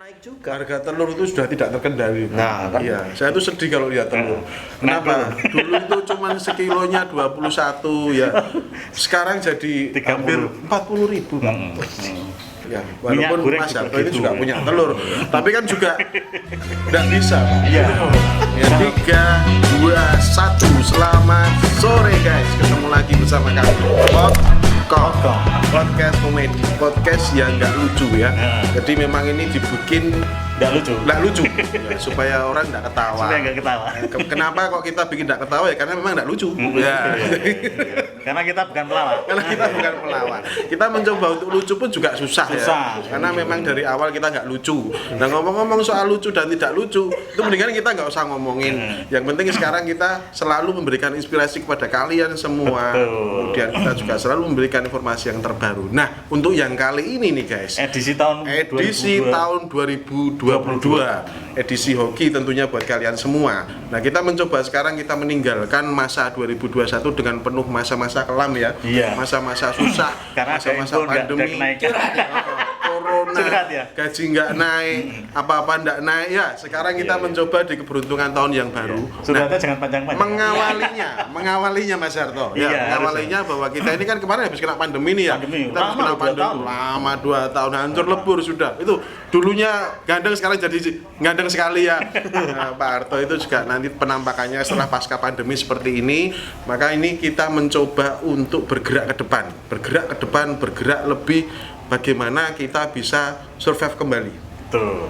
naik juga. Harga telur itu sudah tidak terkendali. Nah, kan. Iya, saya tuh sedih kalau lihat telur. Kenapa? Dulu itu cuma sekilonya 21 ya. Sekarang jadi 30. hampir 40.000, Pak. Ya, Minyak walaupun goreng Mas juga Jarto ini gitu. juga punya telur, tapi kan juga nggak bisa, Pak. Iya. Ya, 3, 2, 1, selamat sore guys. Ketemu lagi bersama kami Podcast komedi, podcast yang nggak lucu ya. Jadi memang ini dibikin Nggak lucu. ya, supaya orang nggak ketawa. Supaya nggak ketawa. Kenapa kok kita bikin nggak ketawa ya? Karena memang nggak lucu. Ya. Karena kita bukan pelawak. Karena kita bukan pelawak. Kita mencoba untuk lucu pun juga susah ya. Karena memang dari awal kita nggak lucu. Nah, ngomong-ngomong soal lucu dan tidak lucu, itu mendingan kita nggak usah ngomongin. Yang penting sekarang kita selalu memberikan inspirasi kepada kalian semua. Betul. Kemudian kita juga selalu memberikan informasi yang terbaru. Nah, untuk yang kali ini nih guys, Edisi tahun tahun 2022, edisi hoki tentunya buat kalian semua. Nah, kita mencoba sekarang kita meninggalkan masa 2021 dengan penuh masa-masa kelam ya. Iya. Masa-masa susah, Karena masa-masa pandemi, corona, Curhat ya? gaji nggak naik, apa-apa nggak naik ya. Sekarang kita mencoba di keberuntungan tahun yang baru. Suratnya jangan panjang-panjang. Mengawalinya Mas Jarto. Ya, Iya, mengawalinya bahwa kita ini kan kemarin habis kena pandemi nih ya. Pandemi. Kita habis Lama, kena 2 pandemi tahun. lama 2 tahun, hancur lebur sudah. Itu dulunya gandeng sekarang jadi gandeng sekali ya. Nah, Pak Harto itu juga nanti penampakannya setelah pasca pandemi seperti ini, maka ini kita mencoba untuk bergerak ke depan, bergerak lebih bagaimana kita bisa survive kembali. Betul.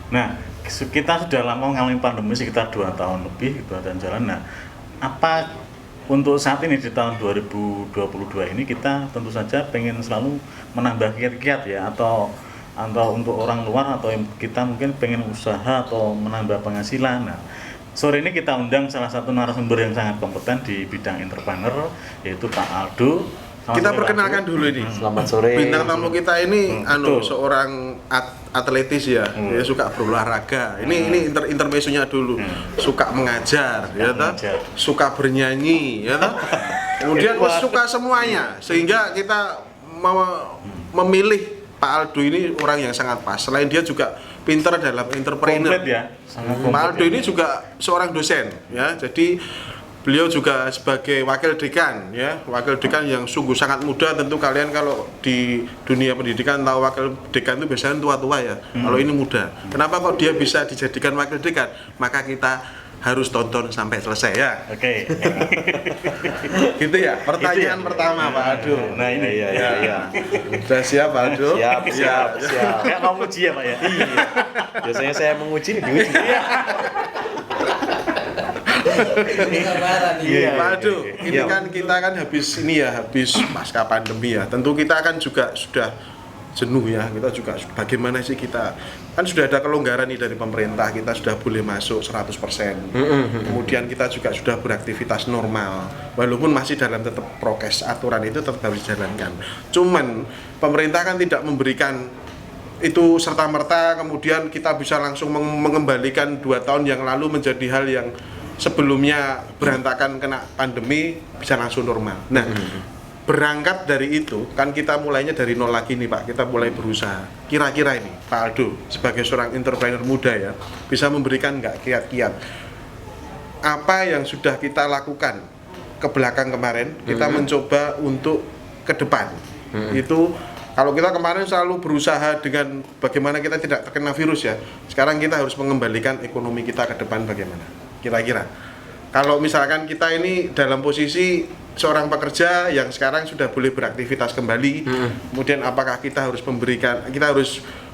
Nah, kita sudah lama mengalami pandemi sekitar 2 tahun lebih gitu dan jalan. Nah, apa untuk saat ini di tahun 2022 ini kita tentu saja pengen selalu menambah kiat-kiat ya atau untuk orang luar atau kita mungkin pengen usaha atau menambah penghasilan. Nah, sore ini kita undang salah satu narasumber yang sangat kompeten di bidang entrepreneur yaitu Pak Aldo. Kita perkenalkan dulu ini. Selamat sore. Bintang tamu kita ini betul. seorang atletis ya. Dia suka berolahraga. Ini intermezzonya dulu. Suka mengajar, ya toh? Suka bernyanyi, ya toh? Kemudian suka semuanya. Sehingga kita memilih Pak Aldo ini orang yang sangat pas. Selain dia juga pintar dalam entrepreneur. Komplit ya. Sangat Pak Aldo ini juga seorang dosen ya. Jadi beliau juga sebagai wakil dekan ya. Wakil dekan yang sungguh sangat muda. Tentu kalian kalau di dunia pendidikan tahu wakil dekan itu biasanya tua-tua ya. Kalau ini muda. Kenapa kok dia bisa dijadikan wakil dekan? Maka kita harus tonton sampai selesai ya. Oke. Gitu ya. Pertanyaan Gitu ya? pertama Pak Aldo. Nah, ini Iya. Sudah siap Pak Aldo? Siap. kayak mau uji ya, Pak ya. Iya. Biasanya saya menguji nih diuji. Iya. Pak Aldo, ini Iya. kan kita kan habis pasca pandemi ya. Tentu kita kan juga sudah jenuh ya. Kita juga bagaimana sih kita kan sudah ada kelonggaran nih dari pemerintah, kita sudah boleh masuk 100%. Kemudian kita juga sudah beraktivitas normal. Walaupun masih dalam tetap prokes, aturan itu tetap harus dijalankan. Cuman pemerintah kan tidak memberikan itu serta-merta kemudian kita bisa langsung mengembalikan 2 tahun yang lalu menjadi hal yang sebelumnya berantakan kena pandemi bisa langsung normal. Nah, berangkat dari itu kan kita mulainya dari nol lagi nih Pak. Kita mulai berusaha. Kira-kira ini Pak Aldo sebagai seorang entrepreneur muda ya bisa memberikan nggak kiat-kiat apa yang sudah kita lakukan ke belakang kemarin kita mencoba untuk ke depan. Itu kalau kita kemarin selalu berusaha dengan bagaimana kita tidak terkena virus ya. Sekarang kita harus mengembalikan ekonomi kita ke depan bagaimana? Kira-kira. Kalau misalkan kita ini dalam posisi seorang pekerja yang sekarang sudah boleh beraktivitas kembali, kemudian apakah kita harus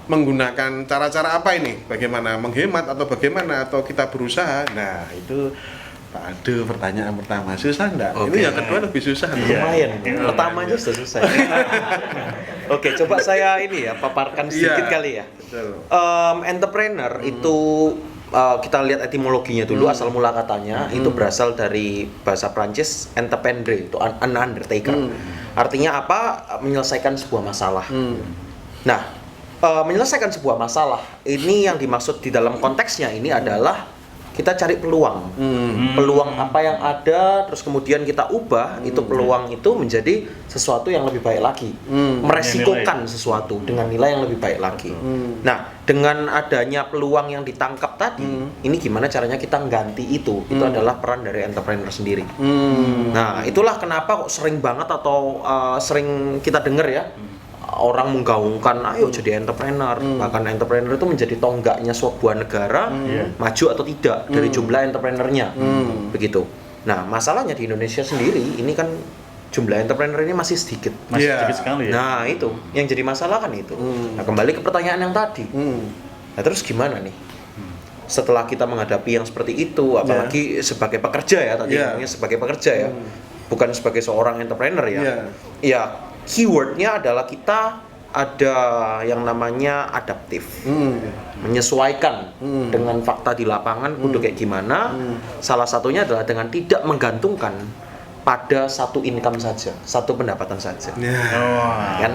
menggunakan cara-cara apa ini? Bagaimana menghemat atau bagaimana atau kita berusaha? Nah, itu Pak Aldo pertanyaan pertama. Susah enggak? Oke. Ini yang kedua lebih susah. Lumayan. Pertama aja sudah selesai. Oke, coba saya ini ya paparkan sedikit kali ya. Betul. Entrepreneur itu kita lihat etimologinya dulu, asal mula katanya itu berasal dari bahasa Prancis entreprendre, itu an undertaker. Artinya apa? Menyelesaikan sebuah masalah. Nah, menyelesaikan sebuah masalah ini yang dimaksud di dalam konteksnya ini adalah kita cari peluang. Peluang apa yang ada, terus kemudian kita ubah itu peluang itu menjadi sesuatu yang lebih baik lagi. Meresikokan sesuatu dengan nilai yang lebih baik lagi. Nah, dengan adanya peluang yang ditangkap tadi, ini gimana caranya kita mengganti itu? Itu adalah peran dari entrepreneur sendiri. Nah, itulah kenapa kok sering banget atau sering kita dengar ya, orang menggaungkan ayo jadi entrepreneur. Bahkan entrepreneur itu menjadi tonggaknya sebuah negara maju atau tidak dari jumlah entrepreneurnya. Begitu. Nah, masalahnya di Indonesia sendiri ini kan jumlah entrepreneur ini masih sedikit. Masih sedikit sekali ya. Nah, itu yang jadi masalah kan itu. Nah, kembali ke pertanyaan yang tadi. Nah, terus gimana nih? Setelah kita menghadapi yang seperti itu, apalagi sebagai pekerja ya, tadi ngomongnya sebagai pekerja ya, bukan sebagai seorang entrepreneur ya. Ya, keywordnya adalah kita ada yang namanya adaptif, menyesuaikan dengan fakta di lapangan kudu kayak gimana. Salah satunya adalah dengan tidak menggantungkan pada satu income saja, satu pendapatan saja, kan?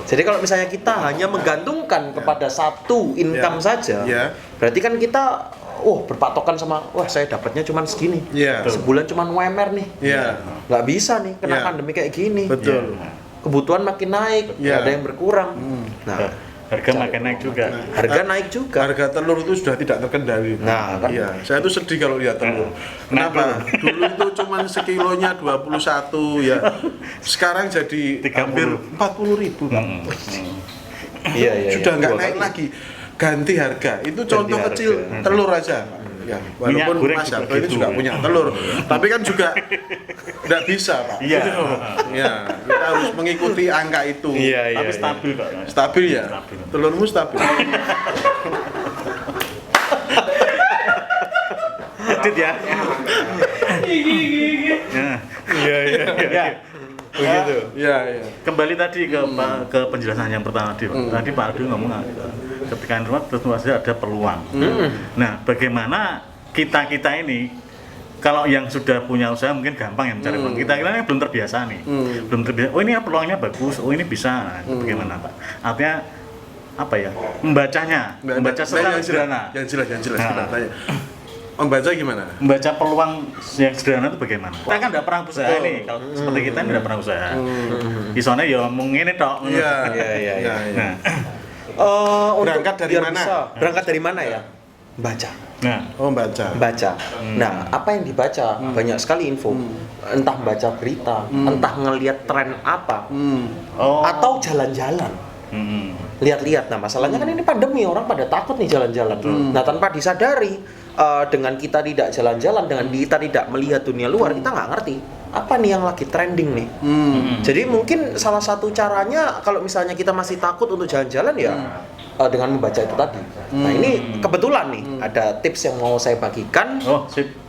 Jadi kalau misalnya kita hanya menggantungkan kepada satu income saja, berarti kan kita berpatokan sama saya dapatnya cuma segini, sebulan cuma UMR nih, nggak bisa nih kena pandemi kayak gini. Betul. Kebutuhan makin naik, ada yang berkurang. Nah, harga makin naik juga. Harga naik juga. Harga telur itu sudah tidak terkendali. Nah, kan? Iya, saya tuh sedih kalau lihat telur. Kenapa? Dulu itu cuma sekilonya 21 ya. Sekarang jadi 30. hampir 40.000, Pak. Iya. Sudah nggak naik lagi. Ganti harga. Itu contoh harga. kecil telur aja. Ya, walaupun Mas Harto ini juga punya telur, tapi kan juga tidak bisa, Pak. Iya. Ya, kita harus mengikuti angka itu. Tapi stabil kok. Stabil ya. Telurmu stabil. Edit ya. Iya. Begitu. Iya. Kembali tadi ke penjelasan yang pertama tadi, Pak. Tadi Pak Aldi ngomong ketika di rumah tentu saja ada peluang. Nah, bagaimana kita ini kalau yang sudah punya usaha mungkin gampang ya mencari peluang. Kita ini belum terbiasa nih. Belum terbiasa. Oh, ini peluangnya bagus. Oh, ini bisa. Nah, bagaimana, Pak? Artinya apa ya? Membaca secara sederhana. Yang jelas kita tanya. Membaca gimana? Membaca peluang yang sederhana itu bagaimana? Kita kan tidak pernah usaha nih. Kalau seperti kita tidak pernah usaha. Isone ya mungkin ini tok. Iya. Nah, berangkat dari mana? Berangkat dari mana ya? Baca. Baca. Nah, apa yang dibaca? Banyak sekali info. Entah baca berita, entah ngelihat tren apa, atau jalan-jalan. Lihat-lihat. Nah, masalahnya kan ini pandemi, orang pada takut nih jalan-jalan. Nah, tanpa disadari, dengan kita tidak jalan-jalan, dengan kita tidak melihat dunia luar, kita nggak ngerti apa nih yang lagi trending nih. Jadi mungkin salah satu caranya kalau misalnya kita masih takut untuk jalan-jalan ya dengan membaca itu tadi. Nah, ini kebetulan nih ada tips yang mau saya bagikan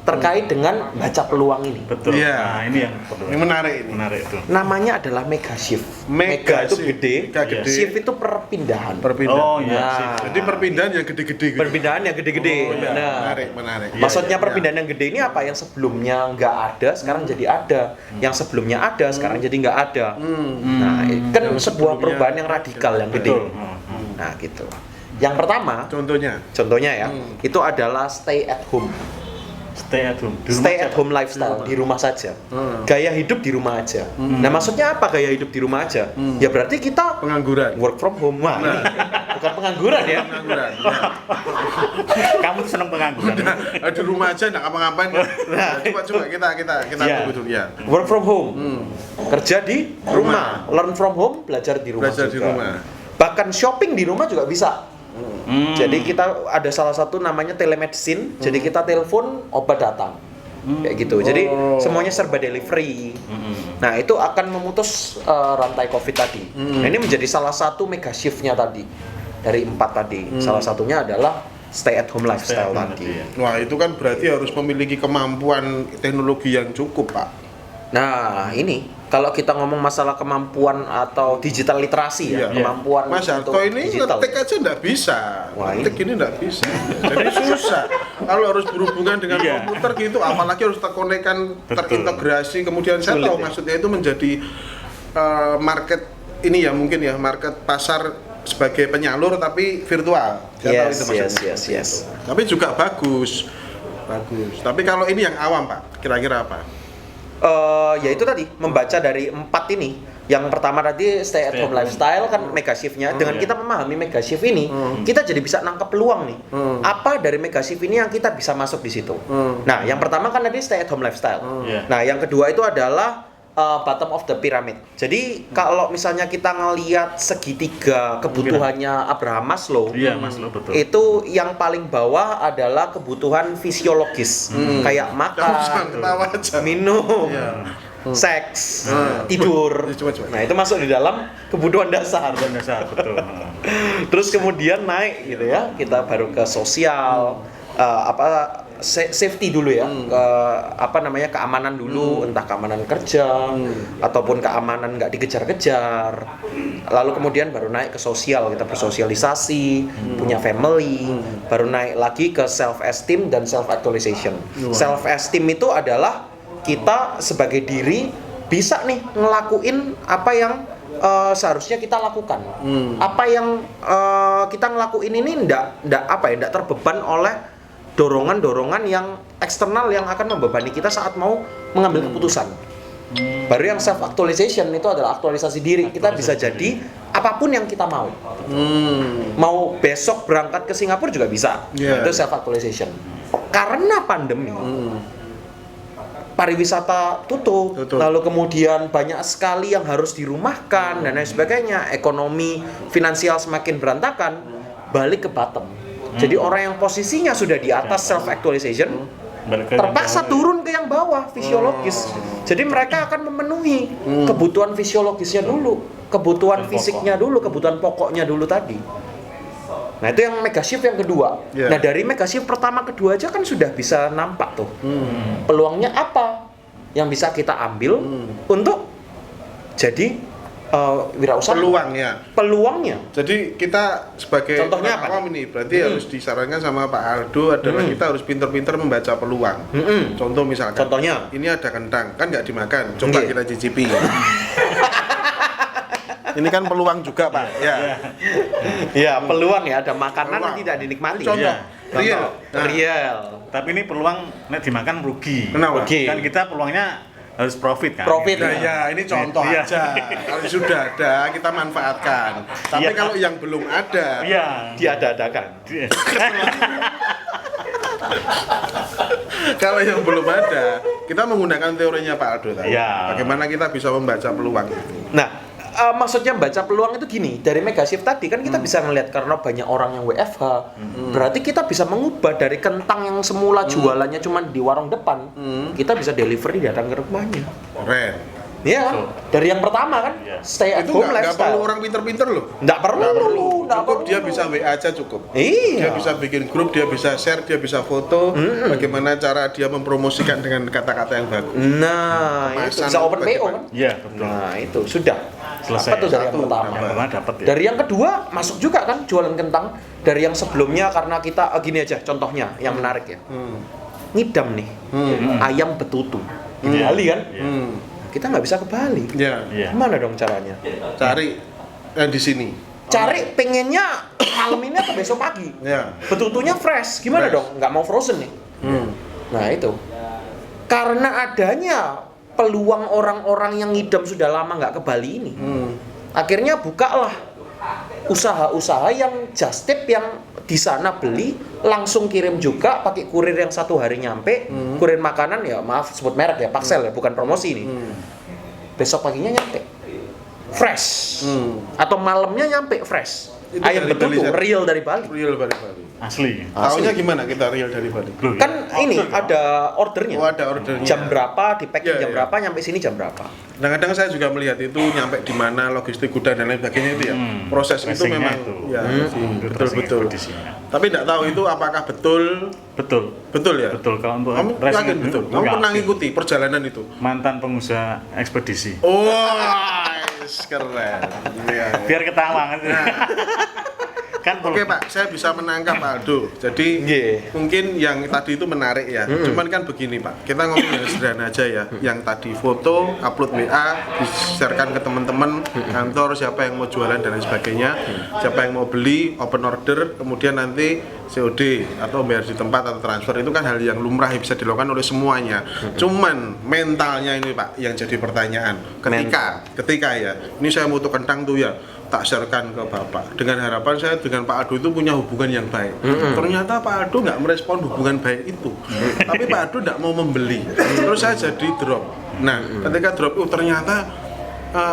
terkait dengan baca peluang ini. Betul. Iya. Nah, ini yang perlu. Ini menarik ini. Menarik itu. Namanya adalah mega shift. Mega itu gede, shift itu perpindahan. Oh iya. Nah, Jadi perpindahan yang gede-gede gitu. Perpindahan yang gede-gede. Nah, Menarik. maksudnya perpindahan yang gede ini apa? Yang sebelumnya nggak ada, sekarang jadi ada. Yang sebelumnya ada, sekarang jadi nggak ada. Nah, kan sebuah perubahan yang radikal, yang gede. Nah, gitu. Yang pertama, contohnya ya, itu adalah stay at home. Stay at home. Stay at home lifestyle, di rumah saja. Gaya hidup di rumah aja. Nah, maksudnya apa gaya hidup di rumah aja? Ya berarti kita Pengangguran. work from home. Wah, ini bukan pengangguran ya. Kamu tuh seneng pengangguran. Di rumah aja nggak ngapa-ngapain. Coba kita tunggu dulu ya. Work from home. Kerja di rumah. Learn from home, belajar di rumah Belajar juga. di rumah. Bahkan shopping di rumah juga bisa. Jadi kita ada salah satu namanya telemedicine. Jadi kita telepon, obat datang. Kayak gitu. Jadi semuanya serba delivery. Nah, itu akan memutus rantai Covid tadi. Nah, ini menjadi salah satu mega shift-nya tadi. Dari 4 tadi. Salah satunya adalah stay at home lifestyle tadi. Wah, itu kan berarti harus memiliki kemampuan teknologi yang cukup, Pak. Nah, ini kalau kita ngomong masalah kemampuan atau digital literasi ya, kemampuan Mas Harto untuk ini digital. ngetik aja nggak bisa. Ngetik ini nggak bisa. Jadi susah. Kalau harus berhubungan dengan komputer gitu, apalagi harus terintegrasi. Kemudian saya tahu maksudnya itu menjadi market ini ya, mungkin ya, market pasar sebagai penyalur tapi virtual. Saya tahu itu maksudnya. Yes. Tapi juga bagus. Bagus. Tapi kalau ini yang awam Pak, kira-kira apa? Ya itu tadi membaca dari 4 ini. Yang pertama tadi stay at home lifestyle kan mega shift-nya. Dengan kita memahami mega shift ini, kita jadi bisa nangkep peluang nih. Apa dari mega shift ini yang kita bisa masuk di situ. Nah, yang pertama kan tadi stay at home lifestyle. Nah, yang kedua itu adalah bottom of the pyramid. Jadi kalau misalnya kita ngelihat segitiga kebutuhannya Abraham Maslow, Iya, Maslow betul. itu yang paling bawah adalah kebutuhan fisiologis, kayak Jangan makan, ketawa aja. minum, Iya. seks, tidur. Coba. Nah, itu masuk di dalam kebutuhan dasar. Dan dasar betul. Terus kemudian naik gitu ya. Kita baru ke sosial, safety dulu ya. Ke keamanan dulu, entah keamanan kerja ataupun keamanan nggak dikejar-kejar. Lalu kemudian baru naik ke sosial, kita bersosialisasi, punya family, baru naik lagi ke self esteem dan self actualization. Self esteem itu adalah kita sebagai diri bisa nih ngelakuin apa yang seharusnya kita lakukan. Apa yang kita ngelakuin ini ndak terbeban oleh dorongan-dorongan yang eksternal yang akan membebani kita saat mau mengambil keputusan. Baru yang self actualization itu adalah aktualisasi diri. Kita bisa jadi apapun yang kita mau. Mau besok berangkat ke Singapura juga bisa. Itu self actualization. Karena pandemi, pariwisata tutup, lalu kemudian banyak sekali yang harus dirumahkan dan lain sebagainya, ekonomi finansial semakin berantakan, balik ke bottom. Jadi orang yang posisinya sudah di atas self actualization terpaksa turun ke yang bawah fisiologis. Jadi mereka akan memenuhi kebutuhan fisiologisnya dulu, kebutuhan fisiknya dulu, kebutuhan pokoknya dulu tadi. Nah, itu yang mega shift yang kedua. Nah, dari mega shift pertama kedua aja kan sudah bisa nampak tuh. Peluangnya apa yang bisa kita ambil untuk jadi wirausaha. Peluangnya. Jadi kita sebagai Contohnya apa awam ini berarti harus disarankan sama Pak Aldo adalah kita harus pintar-pintar membaca peluang. Contoh misalkan. Contohnya? Ini ada kentang, kan nggak dimakan. Coba kita cicipi. Ini kan peluang juga Pak. Ya, peluang ya, ada makanan yang tidak dinikmati. Contoh. Real. Tapi ini peluang nek dimakan rugi. Kenapa? Rugi. Kan kita peluangnya harus profit kan. Profit. Nah, ya ini contoh Iya. aja. Kalau sudah ada kita manfaatkan. Tapi Iya. kalau yang belum ada, Iya. Diada-adakan. kalau yang belum ada, kita menggunakan teorinya Pak Aldo tadi. Iya. Bagaimana kita bisa membaca peluang itu? Nah, maksudnya baca peluang itu gini, dari mega shift tadi kan kita bisa ngelihat karena banyak orang yang WFH, berarti kita bisa mengubah dari kentang yang semula jualannya cuma di warung depan, kita bisa delivery datang ke rumahnya. Keren. Iya, dari yang pertama kan, stay at Itu home nggak perlu lifestyle. orang pinter-pinter loh. Nggak perlu, nggak Cukup perlu. dia bisa WA aja cukup. Iya. Dia bisa bikin grup, dia bisa share, dia bisa foto. Bagaimana cara dia mempromosikan dengan kata-kata yang bagus. Nah, itu Kemasan bisa open PO bagaimana? kan? Iya, betul. Nah, itu sudah. Selesai. Apa tuh dari yang Satu, pertama? Yang pertama dapat ya. Dari yang kedua masuk juga kan jualan kentang. Dari yang sebelumnya karena kita gini aja contohnya yang menarik ya. Ngidam nih. Ayam betutu. Di Bali kan? Kita nggak bisa ke Bali. Ya, Iya. Gimana dong caranya? cari di sini. Cari pengennya malam ini atau besok pagi. Ya. Betutunya fresh. Gimana Fresh. dong? Nggak mau frozen nih. Nah itu. Karena adanya peluang orang-orang yang ngidam sudah lama nggak ke Bali ini. Akhirnya bukalah usaha-usaha yang just tip yang di sana beli langsung kirim juga pakai kurir yang 1 hari nyampe, kurir makanan ya maaf sebut merek ya, Paxel ya, bukan promosi ini. Besok paginya nyampe fresh. Atau malamnya nyampe fresh. Itu Ayam dari Bali, betutu Sir? real dari Bali. Real dari Bali. Asli. Tahunya gimana kita real dari Bali? Loh, Kan ini ada ordernya. Oh, ada ordernya. Jam berapa, di packing Iya, jam iya. berapa, nyampe sini jam berapa. Kadang-kadang saya juga melihat itu nyampe di mana logistik gudang dan lain sebagainya itu ya. Proses itu Tracingnya memang itu. ya Tracing betul-betul. ekspedisinya. Tapi tidak tahu itu apakah betul Betul. ya. Betul kalau untuk Kamu racing yakin itu, betul? Kamu yakin. pernah ngikuti perjalanan itu? Mantan pengusaha ekspedisi. Wah, keren. Iya. Biar ketawa kan. Kan Oke Pak, saya bisa menangkap Pak Aldo. Jadi Nggih. mungkin yang tadi itu menarik ya. Cuman kan begini Pak, kita ngomong yang sederhana aja ya. Yang tadi foto, upload WA, di-sharekan ke teman-teman kantor, siapa yang mau jualan dan lain sebagainya, siapa yang mau beli, open order, kemudian nanti COD atau bayar di tempat atau transfer, itu kan hal yang lumrah yang bisa dilakukan oleh semuanya. Cuman mentalnya ini Pak yang jadi pertanyaan. Ketika ya, ini saya mau tuh kentang tuh ya, tak sharekan ke Bapak dengan harapan saya dengan Pak Aldo itu punya hubungan yang baik. Ternyata Pak Aldo nggak merespon hubungan baik itu, tapi Pak Aldo nggak mau membeli. Terus saya jadi drop. Nah, ketika drop itu ternyata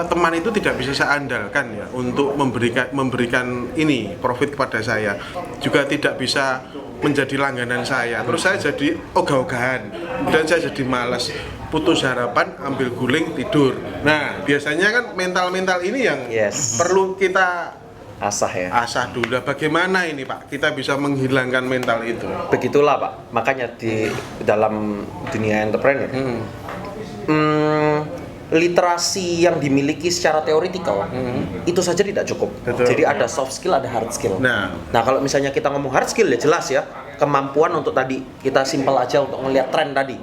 teman itu tidak bisa saya andalkan ya untuk memberikan ini profit kepada saya, juga tidak bisa menjadi langganan saya. Terus saya jadi ogah-ogahan dan saya jadi malas, putus harapan, ambil guling, tidur. Nah, biasanya kan mental-mental ini yang perlu kita asah dulu. Bagaimana ini Pak kita bisa menghilangkan mental itu? Begitulah Pak, makanya di dalam dunia entrepreneur literasi yang dimiliki secara teoritikal itu saja tidak cukup. Betul. Jadi ada soft skill, ada hard skill. Nah, Kalau misalnya kita ngomong hard skill ya jelas ya, kemampuan untuk tadi kita simpel aja untuk ngelihat tren tadi.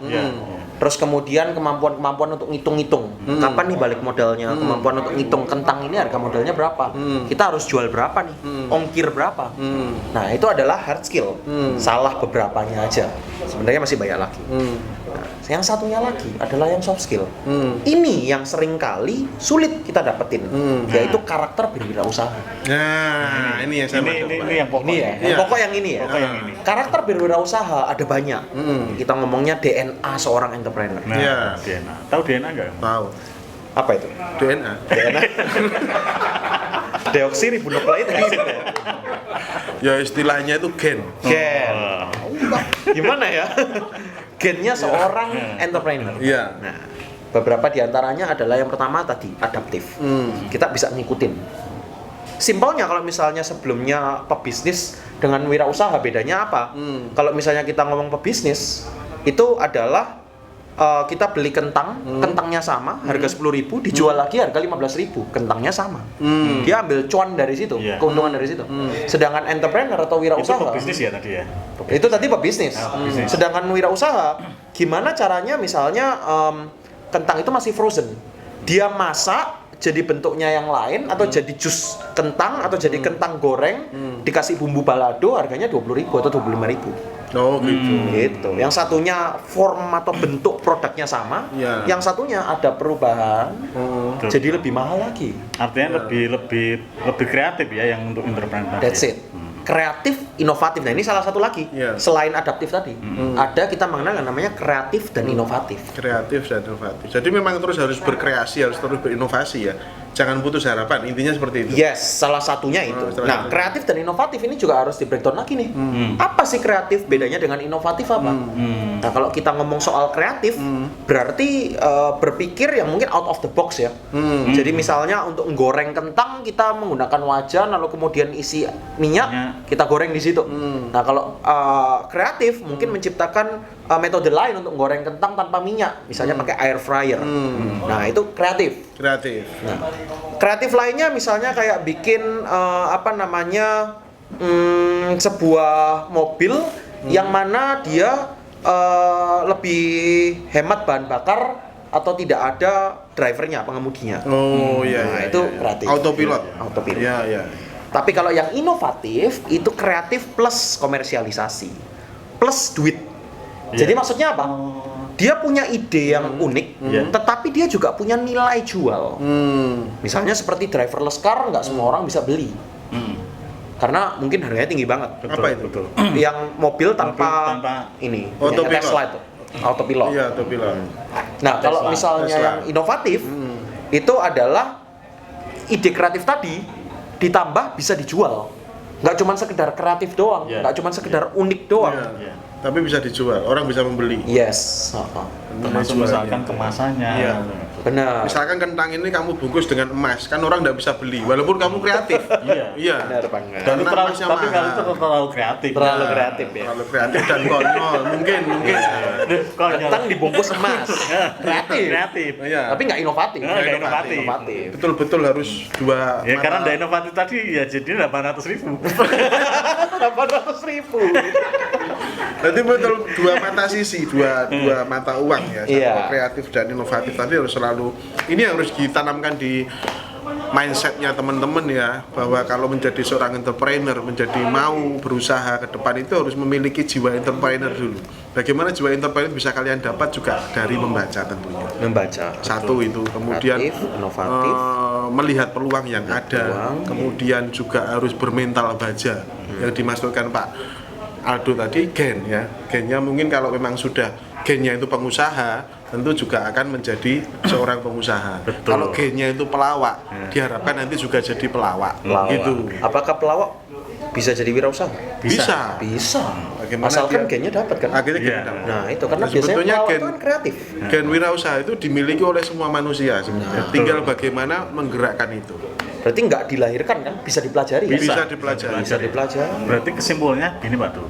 Terus kemudian kemampuan untuk ngitung-ngitung kapan nih balik modalnya, kemampuan untuk ngitung kentang ini harga modalnya berapa, kita harus jual berapa nih, ongkir berapa. Nah itu adalah hard skill. Salah beberapanya aja, sebenarnya masih banyak lagi. Nah, yang satunya lagi adalah yang soft skill. Ini yang seringkali sulit kita dapetin, yaitu karakter berwirausaha. nah ini yang saya maksud, Pak. ini yang pokok. Ini ya, Iya. pokok yang ini ya. Pokok yang ini. Karakter berwirausaha ada banyak. Kita ngomongnya DNA seorang entrepreneur. Nah, Iya. DNA. Tahu DNA enggak? Tahu Apa itu? DNA. DNA. Deoksiribonukleik acid ya. Ya istilahnya itu gen. Gen. Gimana ya? Gennya seorang entrepreneur. Iya. Nah, beberapa diantaranya adalah yang pertama tadi adaptif. Kita bisa ngikutin. Simpelnya kalau misalnya sebelumnya pebisnis dengan wirausaha bedanya apa? Kalau misalnya kita ngomong pebisnis itu adalah kita beli kentang, kentangnya sama, harga 10.000, dijual lagi harga 15.000, kentangnya sama. Dia ambil cuan dari situ, Iya. keuntungan dari situ. Sedangkan entrepreneur atau Itu wirausaha pebisnis ya tadi ya. itu tadi pebisnis. Pebisnis. Sedangkan wirausaha, gimana caranya misalnya kentang itu masih frozen, dia masak jadi bentuknya yang lain atau jadi jus kentang atau jadi kentang goreng dikasih bumbu balado harganya 20.000 atau 25.000. Oh gitu. Gitu. Yang satunya form atau bentuk produknya sama, Iya. yang satunya ada perubahan Betul. jadi lebih mahal lagi. Artinya lebih kreatif ya yang untuk entrepreneur. That's it. Kreatif, inovatif. Nah ini salah satu lagi. Iya. Selain adaptif tadi, ada kita mengenal yang namanya kreatif dan inovatif. Kreatif dan inovatif. Jadi memang terus harus berkreasi, harus terus berinovasi ya. Jangan putus harapan. Intinya seperti itu. Yes, salah satunya itu. salah Nah, satunya. kreatif dan inovatif ini juga harus di breakdown lagi nih. Apa sih kreatif? Bedanya dengan inovatif apa? Nah, kalau kita ngomong soal kreatif, berarti berpikir yang mungkin out of the box ya. Jadi misalnya untuk menggoreng kentang kita menggunakan wajan lalu kemudian isi minyak, kita goreng di situ. Nah, kalau kreatif mungkin menciptakan metode lain untuk goreng kentang tanpa minyak, misalnya pakai air fryer. Nah, itu kreatif. Kreatif. Nah, kreatif lainnya misalnya kayak bikin sebuah mobil yang mana dia lebih hemat bahan bakar atau tidak ada drivernya, pengemudinya. Oh iya. Nah, iya, itu iya. kreatif. Autopilot. Autopilot. Iya, iya. Tapi kalau yang inovatif itu kreatif plus komersialisasi, plus duit. Jadi maksudnya apa? Dia punya ide yang unik, tetapi dia juga punya nilai jual. Misalnya seperti driverless car, nggak semua orang bisa beli. Karena mungkin harganya tinggi banget. Betul, Apa itu? Betul. Yang mobil tanpa ini, punya Autopilot. Tesla itu, autopilot. Iya, autopilot. Nah, kalau Tesla. misalnya Tesla. yang inovatif, itu adalah ide kreatif tadi ditambah bisa dijual. Nggak cuma sekedar kreatif doang, Iya. nggak cuma sekedar unik doang. Iya. Iya. Tapi bisa dijual, orang bisa membeli. Yes. Termasuk Jualnya. misalkan kemasannya. Iya. Benar. Misalkan kentang ini kamu bungkus dengan emas, kan orang nggak bisa beli, walaupun kamu kreatif. Iya. Benar banget. Dan itu Karena terlalu, emasnya tapi mahal. kalau itu terlalu kreatif. Terlalu kreatif ya. Terlalu kreatif dan konyol, mungkin. Konyol. Kentang dibungkus emas. Kreatif. Kreatif. Iya. Tapi nggak inovatif. Nggak inovatif. Inovatif. Betul-betul harus dua. Ya mata- karena nggak inovatif tadi ya jadi 800.000. 800.000. Berarti betul dua mata sisi, dua mata uang ya. Iya. Satu kreatif dan inovatif tadi harus selalu. Ini yang harus ditanamkan di mindsetnya teman-teman ya, bahwa kalau menjadi seorang entrepreneur, menjadi mau berusaha ke depan itu harus memiliki jiwa entrepreneur dulu. Bagaimana jiwa entrepreneur bisa kalian dapat juga dari membaca tentunya. Membaca. Satu itu, kemudian Kreatif, inovatif. melihat peluang yang ada, peluang. kemudian juga harus bermental baja. Yang dimaksudkan Pak Aldo tadi gen ya, gennya mungkin kalau memang sudah gennya itu pengusaha, tentu juga akan menjadi seorang pengusaha. Betul. Kalau gennya itu pelawak, diharapkan nanti juga jadi pelawak. Pelawak. Gitu. Apakah pelawak bisa jadi wirausaha? Bisa. Bisa. Bagaimana Asalkan dia- gennya dapat kan? Akhirnya Iya. gen dapat. Nah, itu karena Nah, biasanya sebetulnya pelawak gen- itu kan kreatif. Gen wirausaha itu dimiliki oleh semua manusia sebenarnya. Betul. Tinggal bagaimana menggerakkan itu. Berarti nggak dilahirkan kan? Bisa dipelajari ya? Bisa dipelajari. Bisa dipelajari. Berarti kesimpulannya gini Pak Du.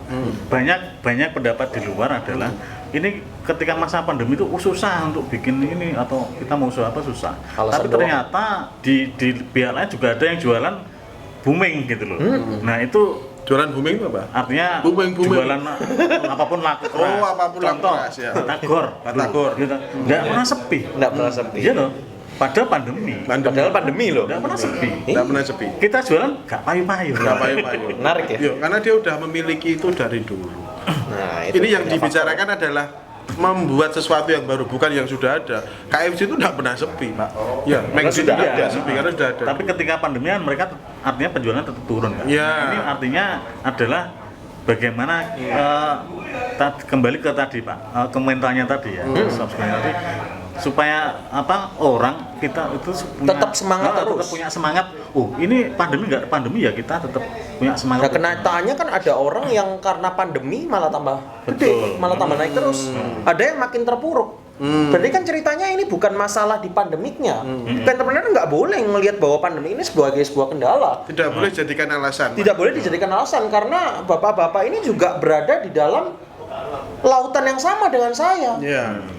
Banyak pendapat di luar adalah ini ketika masa pandemi itu susah untuk bikin ini atau kita mau usaha apa susah. Alasan Tapi doang. ternyata di pihak lain juga ada yang jualan booming gitu loh. Nah itu Jualan booming itu apa? artinya Booming. jualan apapun laku keras. Oh, apapun laku Contoh, keras, ya. batagor. Batagor. Gitu. Nggak pernah sepi. Nggak pernah sepi. Iya loh. Padahal pandemi. Padahal pandemi loh. Nggak pernah sepi. Tidak pernah sepi. Kita jualan nggak payu-payu. Nggak payu-payu. Menarik ya? Iya, karena dia udah memiliki itu dari dulu. Nah, Ini yang banyak dibicarakan adalah membuat sesuatu yang baru, bukan yang sudah ada. KFC itu tidak pernah sepi, Pak. Ya, Karena McD sudah tidak ada. pernah sepi karena sudah ada. Tapi ketika pandemi kan mereka artinya penjualan tetap turun kan. Iya. Ini artinya adalah bagaimana kembali ke tadi Pak, ke mentalnya tadi ya, subscribe tadi supaya apa orang kita itu punya, Tetap semangat terus. tetap punya semangat. Oh ini nggak pandemi ya kita tetap punya Nah, semangat. kenyataannya kan ada orang yang karena pandemi malah tambah gede, Betul. malah tambah naik terus. Ada yang makin terpuruk. Berarti kan ceritanya ini bukan masalah di pandemiknya. Entrepreneur nggak boleh ngelihat bahwa pandemi ini sebagai sebuah kendala. Tidak boleh jadikan alasan. Tidak boleh dijadikan alasan karena bapak-bapak ini juga berada di dalam lautan yang sama dengan saya. Iya.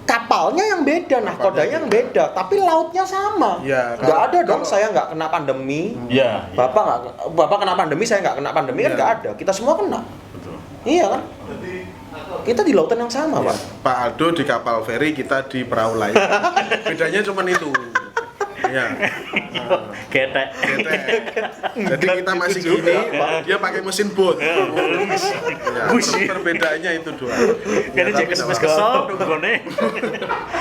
Kapalnya yang beda, nahkodanya yang beda, tapi lautnya sama. Ya, Nggak kalau- ada dong kalau- saya nggak kena pandemi. Ya, Bapak kena pandemi, saya nggak kena pandemi kan Ya. nggak ada. Kita semua kena. betul. Iya kan? Kita di lautan yang sama, Pak. Pak Aldo di kapal feri, kita di perahu lain. Bedanya cuma itu. Ya. Ketek. Jadi kita masih gini, dia pakai mesin boat. Ya, Busi. perbedaannya itu dua. Kayaknya tapi jadi nggak kesel nunggone.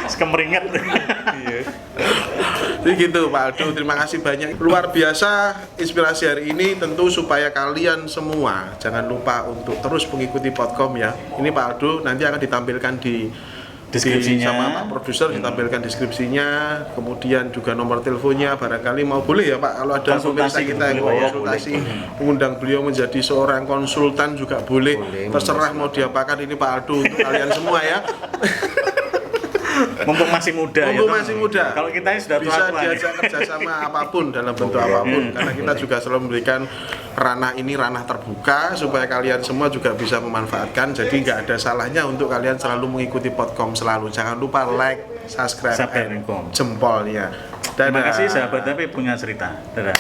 Sekemeringet. Jadi gitu Pak Aldo, terima kasih banyak. Luar biasa inspirasi hari ini, tentu supaya kalian semua jangan lupa untuk terus mengikuti Podcom ya. Ini Pak Aldo nanti akan ditampilkan di Deskripsinya. sama Pak Produser, ditampilkan deskripsinya, kemudian juga nomor teleponnya, barangkali mau boleh ya Pak, kalau ada pemirsa Konsultasi kita yang boleh, Pak, ya. konsultasi, mengundang beliau menjadi seorang konsultan juga boleh. Boleh, Terserah mau diapakan, ini Pak Aldo untuk kalian semua ya. Mumpung masih muda Mumpung ya. masih muda. Kalau kita ini sudah bisa tua-tua. diajak kerjasama apapun dalam bentuk apapun, karena kita juga selalu memberikan ranah ini ranah terbuka supaya kalian semua juga bisa memanfaatkan. Jadi nggak ada salahnya untuk kalian selalu mengikuti Podcom selalu. Jangan lupa like, subscribe, Subscribe, and komen. jempolnya. Terima Dadah. kasih sahabat tapi punya cerita. Dadah.